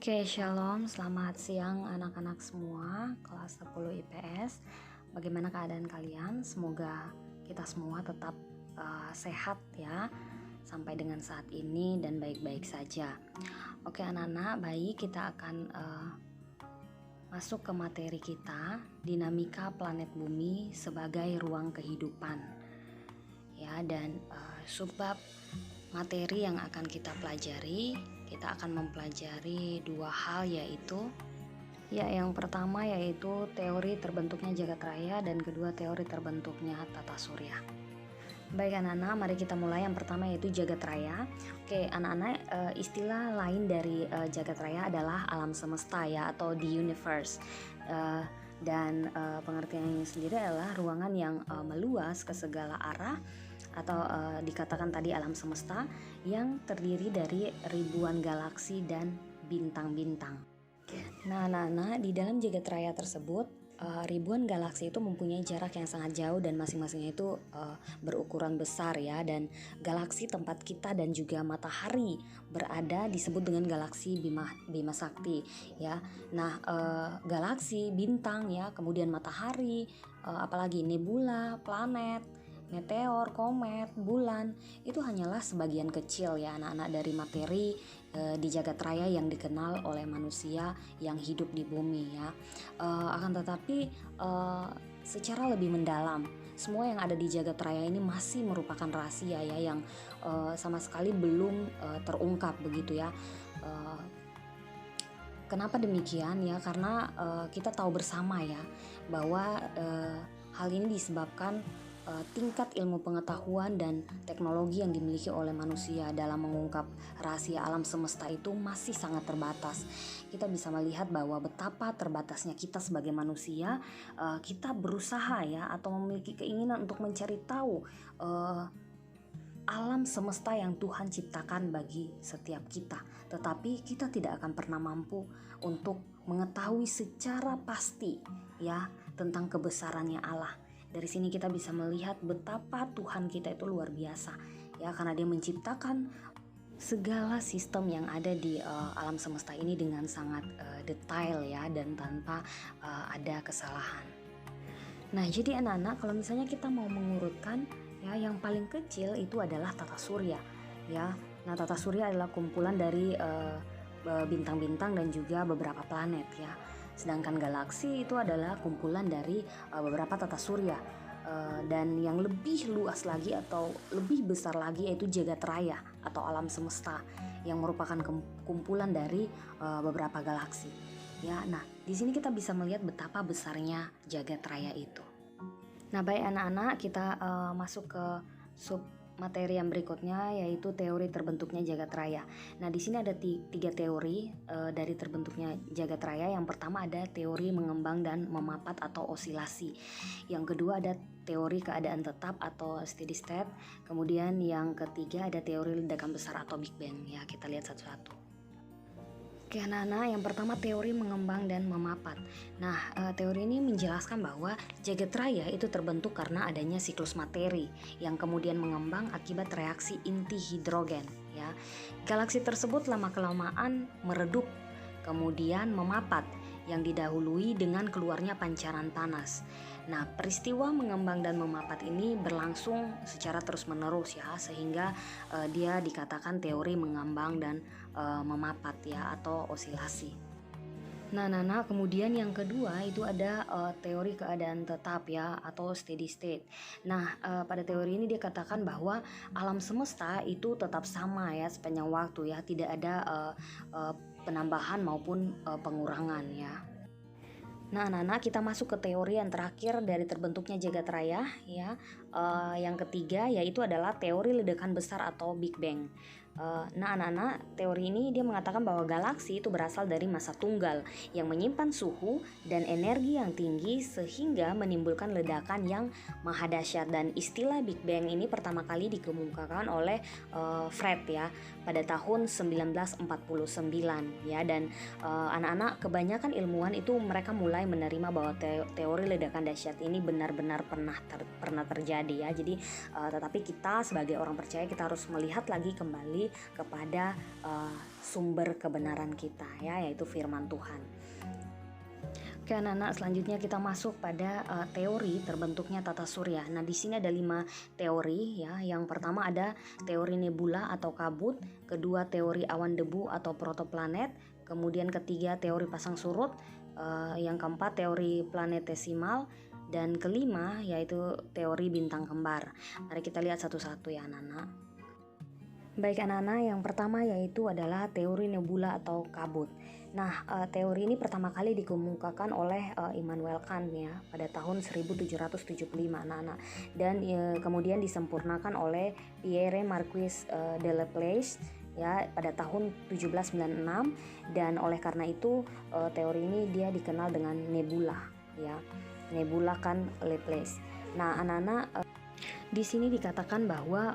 Oke, shalom, selamat siang anak-anak semua, kelas 10 IPS. Bagaimana keadaan kalian? Semoga kita semua tetap sehat ya, sampai dengan saat ini dan baik-baik saja. Oke anak-anak, baik, kita akan masuk ke materi kita, dinamika planet bumi sebagai ruang kehidupan. Ya, dan subbab materi yang akan kita pelajari, kita akan mempelajari dua hal, yaitu yang pertama yaitu teori terbentuknya jagat raya, dan kedua teori terbentuknya tata surya. Baik anak-anak, mari kita mulai. Yang pertama yaitu jagat raya. Oke anak-anak, istilah lain dari jagat raya adalah alam semesta ya, atau the universe. Dan pengertiannya sendiri adalah ruangan yang meluas ke segala arah, atau dikatakan tadi alam semesta yang terdiri dari ribuan galaksi dan bintang-bintang. Nah, di dalam jagat raya tersebut ribuan galaksi itu mempunyai jarak yang sangat jauh, dan masing-masingnya itu berukuran besar ya. Dan galaksi tempat kita dan juga matahari berada disebut dengan galaksi Bima Sakti ya. Nah, galaksi, bintang ya, kemudian matahari, apalagi nebula, planet, meteor, komet, bulan, itu hanyalah sebagian kecil ya anak-anak dari materi di jagat raya yang dikenal oleh manusia yang hidup di bumi ya. Akan tetapi secara lebih mendalam, semua yang ada di jagat raya ini masih merupakan rahasia ya, yang sama sekali belum terungkap begitu ya. Kenapa demikian ya? Karena kita tahu bersama ya bahwa hal ini disebabkan tingkat ilmu pengetahuan dan teknologi yang dimiliki oleh manusia dalam mengungkap rahasia alam semesta itu masih sangat terbatas. Kita bisa melihat bahwa betapa terbatasnya kita sebagai manusia. Kita berusaha ya, atau memiliki keinginan untuk mencari tahu alam semesta yang Tuhan ciptakan bagi setiap kita, tetapi kita tidak akan pernah mampu untuk mengetahui secara pasti ya tentang kebesarannya Allah. Dari sini kita bisa melihat betapa Tuhan kita itu luar biasa ya, karena Dia menciptakan segala sistem yang ada di alam semesta ini dengan sangat detail ya, dan tanpa ada kesalahan. Nah, jadi anak-anak, kalau misalnya kita mau mengurutkan ya, yang paling kecil itu adalah tata surya ya. Nah, tata surya adalah kumpulan dari bintang-bintang dan juga beberapa planet ya. Sedangkan galaksi itu adalah kumpulan dari beberapa tata surya. Dan yang lebih luas lagi atau lebih besar lagi yaitu jagat raya atau alam semesta, yang merupakan kumpulan dari beberapa galaksi. Ya, nah di sini kita bisa melihat betapa besarnya jagat raya itu. Nah, baik anak-anak, kita masuk ke sub materi yang berikutnya, yaitu teori terbentuknya jagat raya. Nah, di sini ada tiga teori dari terbentuknya jagat raya. Yang pertama ada teori mengembang dan memapat atau osilasi. Yang kedua ada teori keadaan tetap atau steady state. Kemudian yang ketiga ada teori ledakan besar atau Big Bang. Ya, kita lihat satu-satu. Oke anak-anak, yang pertama teori mengembang dan memapat. Nah, teori ini menjelaskan bahwa jagat raya itu terbentuk karena adanya siklus materi yang kemudian mengembang akibat reaksi inti hidrogen ya. Galaksi tersebut lama-kelamaan meredup, kemudian memapat, yang didahului dengan keluarnya pancaran panas. Nah, peristiwa mengembang dan memapat ini berlangsung secara terus-menerus ya, sehingga dia dikatakan teori mengembang dan memapat ya, atau osilasi. Nah, kemudian yang kedua itu ada teori keadaan tetap ya, atau steady state. Nah, pada teori ini dia katakan bahwa alam semesta itu tetap sama ya sepanjang waktu ya, tidak ada penambahan maupun pengurangan ya. Nah, kita masuk ke teori yang terakhir dari terbentuknya jagat raya ya. Yang ketiga yaitu adalah teori ledakan besar atau Big Bang. Nah, teori ini dia mengatakan bahwa galaksi itu berasal dari massa tunggal yang menyimpan suhu dan energi yang tinggi sehingga menimbulkan ledakan yang maha dahsyat. Dan istilah Big Bang ini pertama kali dikemukakan oleh Fred ya pada tahun 1949 ya. Dan anak-anak, kebanyakan ilmuwan itu mereka mulai menerima bahwa teori ledakan dahsyat ini benar-benar pernah terjadi ya. Jadi tetapi kita sebagai orang percaya kita harus melihat lagi kembali kembali kepada sumber kebenaran kita, ya, yaitu firman Tuhan. Oke anak-anak, selanjutnya kita masuk pada teori terbentuknya tata surya. Nah, di sini ada 5 teori, ya. Yang pertama ada teori nebula atau kabut, kedua teori awan debu atau protoplanet, kemudian ketiga teori pasang surut, yang keempat teori planetesimal, dan kelima yaitu teori bintang kembar. Mari kita lihat satu-satu ya anak-anak. Baik anak-anak, yang pertama yaitu adalah teori nebula atau kabut. Nah, teori ini pertama kali dikemukakan oleh Immanuel Kant ya pada tahun 1775 anak-anak, dan kemudian disempurnakan oleh Pierre Marquis de Laplace ya pada tahun 1796, dan oleh karena itu teori ini dia dikenal dengan nebula ya. Nebula Kant Laplace. Nah, anak-anak, di sini dikatakan bahwa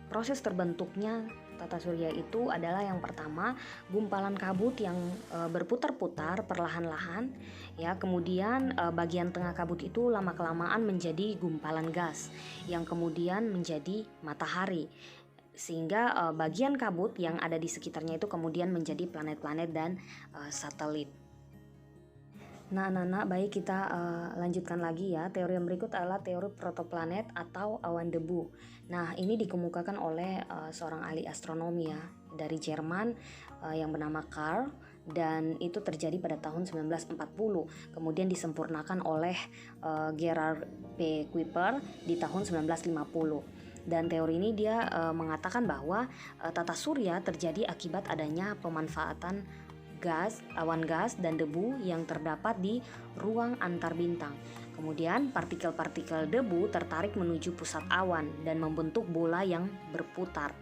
proses terbentuknya tata surya itu adalah yang pertama gumpalan kabut yang berputar-putar perlahan-lahan ya, kemudian bagian tengah kabut itu lama-kelamaan menjadi gumpalan gas yang kemudian menjadi matahari, sehingga bagian kabut yang ada di sekitarnya itu kemudian menjadi planet-planet dan satelit. Nah anak-anak, baik kita lanjutkan lagi ya. Teori yang berikut adalah teori protoplanet atau awan debu. Nah, ini dikemukakan oleh seorang ahli astronomi ya dari Jerman yang bernama Carl, dan itu terjadi pada tahun 1940. Kemudian disempurnakan oleh Gerard P. Kuiper di tahun 1950. Dan teori ini dia mengatakan bahwa tata surya terjadi akibat adanya pemanfaatan gas, awan gas dan debu yang terdapat di ruang antar bintang. Kemudian partikel-partikel debu tertarik menuju pusat awan dan membentuk bola yang berputar.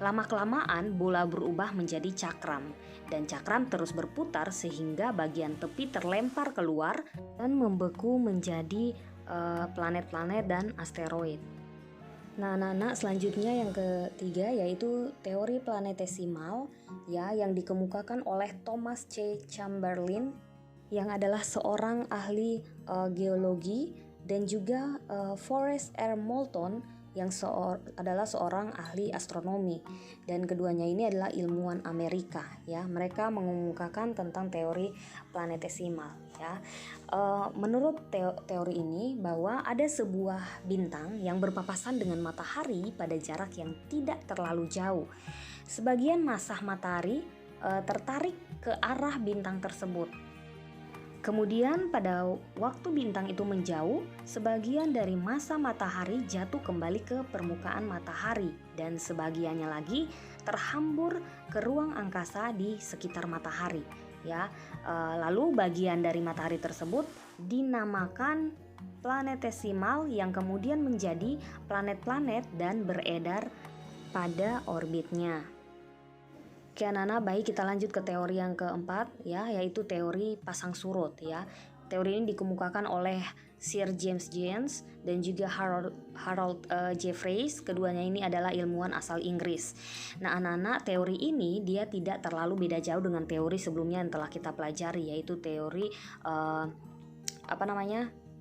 Lama-kelamaan bola berubah menjadi cakram, dan cakram terus berputar sehingga bagian tepi terlempar keluar dan membeku menjadi planet-planet dan asteroid. Nah, anak-anak, selanjutnya yang ketiga yaitu teori planetesimal ya, yang dikemukakan oleh Thomas C. Chamberlain yang adalah seorang ahli geologi, dan juga Forrest R. Moulton yang adalah seorang ahli astronomi, dan keduanya ini adalah ilmuwan Amerika ya. Mereka mengemukakan tentang teori planetesimal ya. Menurut teori ini bahwa ada sebuah bintang yang berpapasan dengan matahari pada jarak yang tidak terlalu jauh. Sebagian massa matahari tertarik ke arah bintang tersebut. Kemudian pada waktu bintang itu menjauh, sebagian dari massa matahari jatuh kembali ke permukaan matahari, dan sebagiannya lagi terhambur ke ruang angkasa di sekitar matahari ya. Lalu bagian dari matahari tersebut dinamakan planetesimal yang kemudian menjadi planet-planet dan beredar pada orbitnya. Oke anak-anak, baik kita lanjut ke teori yang keempat ya, yaitu teori pasang surut ya. Teori ini dikemukakan oleh Sir James Jeans dan juga Harold Jeffreys. Keduanya ini adalah ilmuwan asal Inggris. Nah anak-anak, teori ini dia tidak terlalu beda jauh dengan teori sebelumnya yang telah kita pelajari, yaitu teori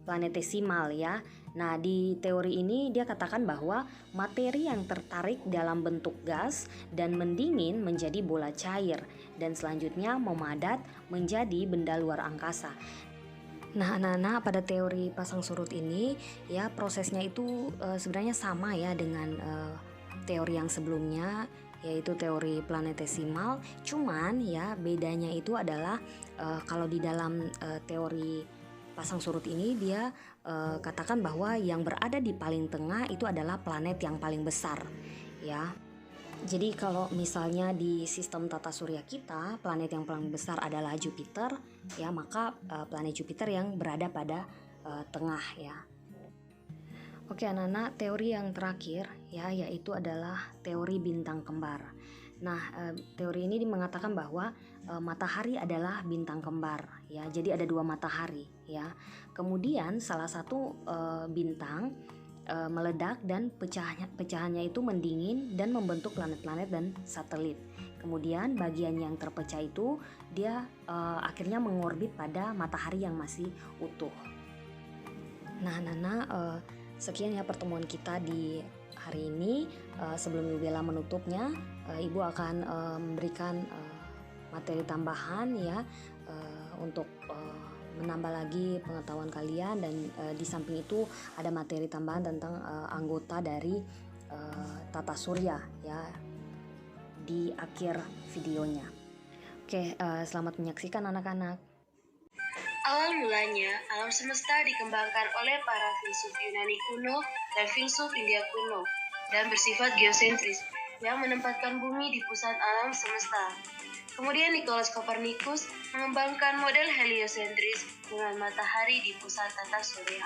planetesimal ya. Nah, di teori ini dia katakan bahwa materi yang tertarik dalam bentuk gas dan mendingin menjadi bola cair, dan selanjutnya memadat menjadi benda luar angkasa. Nah, anak-anak, pada teori pasang surut ini ya prosesnya itu sebenarnya sama ya dengan teori yang sebelumnya, yaitu teori planetesimal. Cuman ya bedanya itu adalah kalau di dalam teori pasang surut ini dia katakan bahwa yang berada di paling tengah itu adalah planet yang paling besar ya. Jadi kalau misalnya di sistem tata surya kita planet yang paling besar adalah Jupiter ya, maka planet Jupiter yang berada pada tengah ya. Oke anak-anak, teori yang terakhir ya yaitu adalah teori bintang kembar. Nah, teori ini mengatakan bahwa matahari adalah bintang kembar ya. Jadi ada 2 matahari ya. Kemudian salah satu bintang meledak dan pecahannya itu mendingin dan membentuk planet-planet dan satelit. Kemudian bagian yang terpecah itu dia akhirnya mengorbit pada matahari yang masih utuh. Nah, Nana, sekian ya pertemuan kita di hari ini. Sebelum Bella menutupnya, Ibu akan memberikan materi tambahan ya untuk menambah lagi pengetahuan kalian, dan di samping itu ada materi tambahan tentang anggota dari tata surya ya di akhir videonya. Oke, selamat menyaksikan anak-anak. Awal mulanya, alam semesta dikembangkan oleh para filsuf Yunani kuno dan filsuf India kuno dan bersifat geosentris yang menempatkan bumi di pusat alam semesta. Kemudian Nikolaus Kopernikus mengembangkan model heliosentris dengan matahari di pusat tata surya.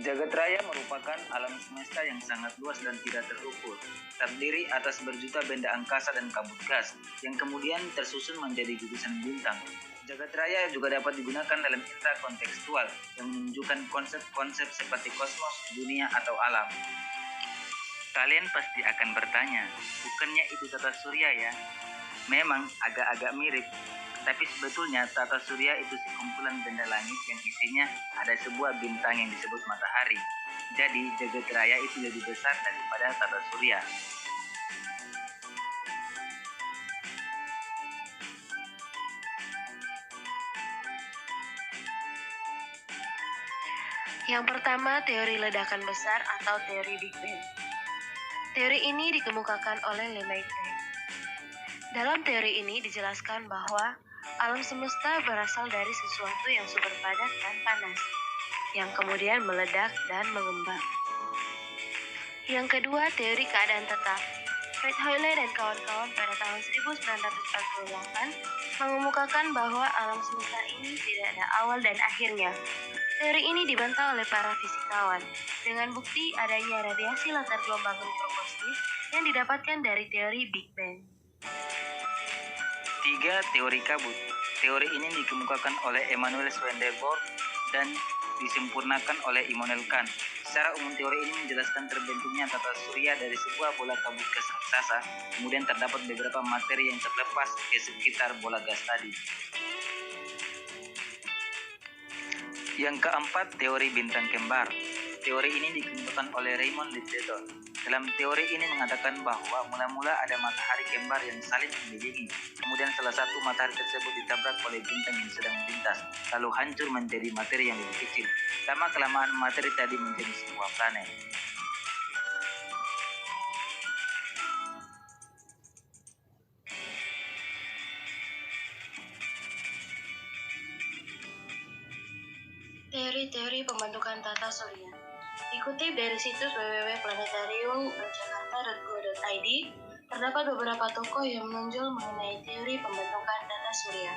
Jagat raya merupakan alam semesta yang sangat luas dan tidak terukur, terdiri atas berjuta benda angkasa dan kabut gas, yang kemudian tersusun menjadi gugusan bintang. Jagat raya juga dapat digunakan dalam indera kontekstual, yang menunjukkan konsep-konsep seperti kosmos, dunia, atau alam. Kalian pasti akan bertanya, bukannya itu tata surya ya? Memang agak-agak mirip, tapi sebetulnya tata surya itu sekumpulan benda langit yang isinya ada sebuah bintang yang disebut matahari. Jadi jagat raya itu lebih besar daripada tata surya. Yang pertama, teori ledakan besar atau teori Big Bang. Teori ini dikemukakan oleh Lemaitre. Dalam teori ini dijelaskan bahwa alam semesta berasal dari sesuatu yang super padat dan panas, yang kemudian meledak dan mengembang. Yang kedua, teori keadaan tetap. Fred Hoyle dan kawan-kawan pada tahun 1948 mengemukakan bahwa alam semesta ini tidak ada awal dan akhirnya. Teori ini dibantah oleh para fisikawan dengan bukti adanya radiasi latar gelombang mikrokosmik yang didapatkan dari teori Big Bang. 3. Teori kabut. Teori ini dikemukakan oleh Emanuel Swedenborg dan disempurnakan oleh Immanuel Kant. Secara umum teori ini menjelaskan terbentuknya tata surya dari sebuah bola kabut gas raksasa, kemudian terdapat beberapa materi yang terlepas ke sekitar bola gas tadi. Yang keempat, teori bintang kembar. Teori ini dikemukakan oleh Raymond Littleton. Dalam teori ini mengatakan bahwa mula-mula ada matahari kembar yang saling mengelilingi. Kemudian salah satu matahari tersebut ditabrak oleh bintang yang sedang melintas, lalu hancur menjadi materi yang lebih kecil. Lama-kelamaan materi tadi menjadi sebuah planet. Teori-teori pembentukan tata surya. Dikutip dari situs www.planetarium.jakarta.go.id, terdapat beberapa tokoh yang menonjol mengenai teori pembentukan tata surya.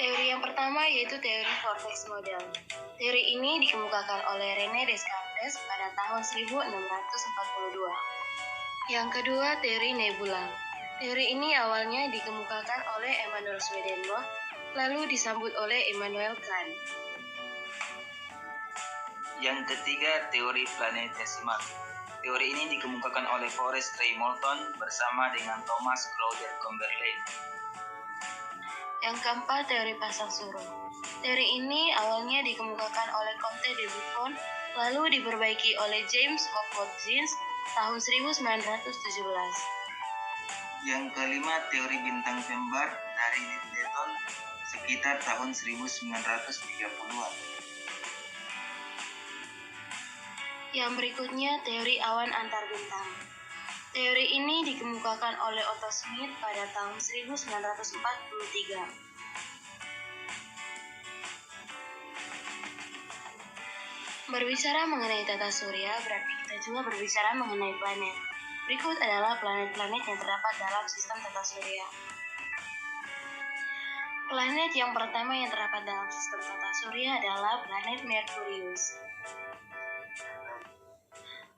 Teori yang pertama yaitu teori vortex model. Teori ini dikemukakan oleh René Descartes pada tahun 1642. Yang kedua, teori nebula. Teori ini awalnya dikemukakan oleh Emanuel Swedenborg, lalu disambut oleh Immanuel Kant. Yang ketiga, teori planetesimal. Teori ini dikemukakan oleh Forrest Ray Moulton bersama dengan Thomas Crowder Chamberlain. Yang keempat, teori pasang surut. Teori ini awalnya dikemukakan oleh Comte de Buffon, lalu diperbaiki oleh James Hopkins tahun 1917. Yang kelima, teori bintang kembar dari Littleton sekitar tahun 1930-an. Yang berikutnya, teori awan antar bintang. Teori ini dikemukakan oleh Otto Schmidt pada tahun 1943. Berbicara mengenai tata surya, berarti kita juga berbicara mengenai planet. Berikut adalah planet-planet yang terdapat dalam sistem tata surya. Planet yang pertama yang terdapat dalam sistem tata surya adalah planet Merkurius.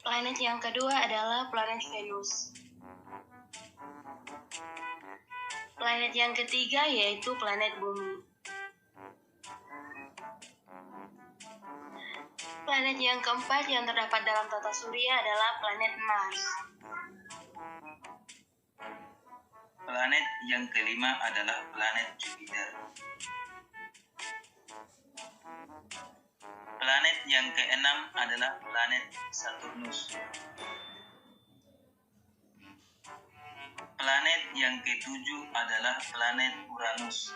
Planet yang kedua adalah planet Venus. Planet yang ketiga yaitu planet Bumi. Planet yang keempat yang terdapat dalam tata surya adalah planet Mars. Planet yang kelima adalah planet Jupiter. Planet yang keenam adalah planet Saturnus. Planet yang ketujuh adalah planet Uranus.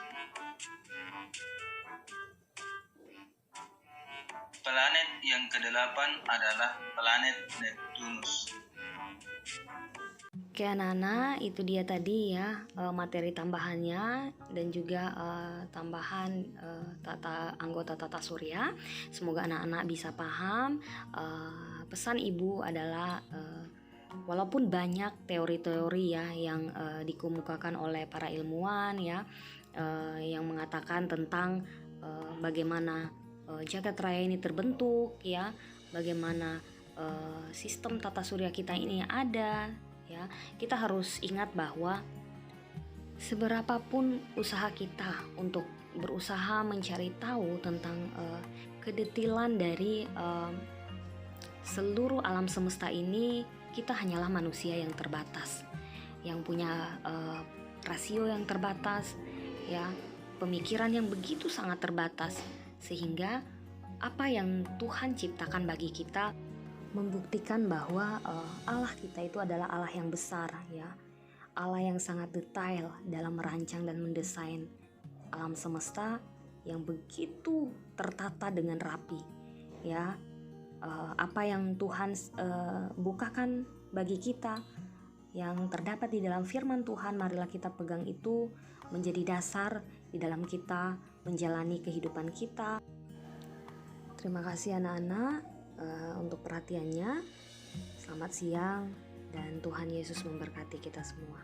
Planet yang kedelapan adalah planet Neptunus. Oke anak-anak, itu dia tadi ya materi tambahannya dan juga tambahan anggota tata surya. Semoga anak-anak bisa paham. Pesan ibu adalah walaupun banyak teori-teori ya yang dikemukakan oleh para ilmuwan ya yang mengatakan tentang bagaimana jagat raya ini terbentuk ya, bagaimana sistem tata surya kita ini ada. Ya, kita harus ingat bahwa seberapapun usaha kita untuk berusaha mencari tahu tentang kedetilan dari seluruh alam semesta ini, kita hanyalah manusia yang terbatas, yang punya rasio yang terbatas, ya, pemikiran yang begitu sangat terbatas, sehingga apa yang Tuhan ciptakan bagi kita membuktikan bahwa Allah kita itu adalah Allah yang besar ya, Allah yang sangat detail dalam merancang dan mendesain alam semesta yang begitu tertata dengan rapi ya. Apa yang Tuhan bukakan bagi kita yang terdapat di dalam firman Tuhan, marilah kita pegang itu menjadi dasar di dalam kita menjalani kehidupan kita. Terima kasih anak-anak untuk perhatiannya. Selamat siang dan Tuhan Yesus memberkati kita semua.